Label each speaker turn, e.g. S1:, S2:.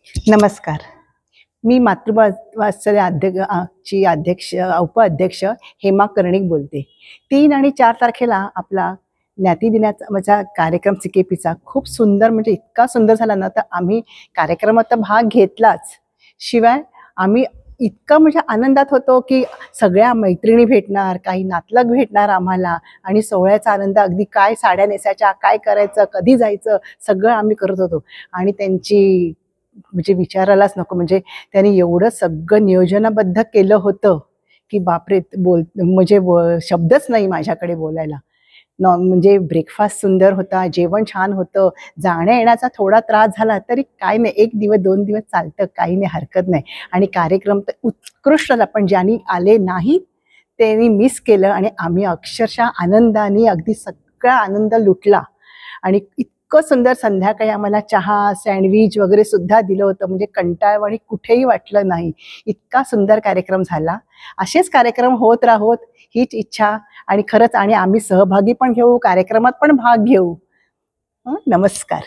S1: नमस्कार. मी मातृवात्सल्य ची अध्यक्ष उपाध्यक्ष हेमा कर्णिक बोलते. 3 आणि 4 तारखेला आपला ज्ञाती दिनाचा माझा कार्यक्रम CKPचा खूप सुंदर म्हणजे इतका सुंदर झाला ना, तर आम्ही कार्यक्रमात तर भाग घेतलाच. शिवाय आम्ही इतकं म्हणजे आनंदात होतो, की सगळ्या मैत्रिणी भेटणार, काही नातलग भेटणार आम्हाला आणि सोहळ्याचा आनंद अगदी काय साड्या नेसायच्या, काय करायचं, कधी जायचं, सगळं आम्ही करत होतो. आणि त्यांची म्हणजे विचारायलाच नको म्हणजे त्यांनी एवढं सगळं नियोजनाबद्ध केलं होतं, की बापरे! म्हणजे शब्दच नाही माझ्याकडे बोलायला. म्हणजे ब्रेकफास्ट सुंदर होता, जेवण छान होतं. जाण्या-येण्याचा थोडा त्रास झाला तरी काही नाही, 1 दिवस 2 दिवस चालतं, काही नाही, हरकत नाही. आणि कार्यक्रम तर उत्कृष्ट झाला. पण ज्यांनी आले नाहीत त्यांनी मिस केलं आणि आम्ही अक्षरशः आनंदाने अगदी सगळा आनंद लुटला. आणि इतकं सुंदर संध्याकाळी आम्हाला चहा, सँडविच वगैरे सुद्धा दिलं होतं. म्हणजे कंटाळवाणी कुठेही वाटलं नाही. इतका सुंदर कार्यक्रम झाला. असेच कार्यक्रम होत राहोत हीच इच्छा आणि खरंच आणि आम्ही सहभागी पण घेऊ, कार्यक्रमात पण भाग घेऊ. नमस्कार.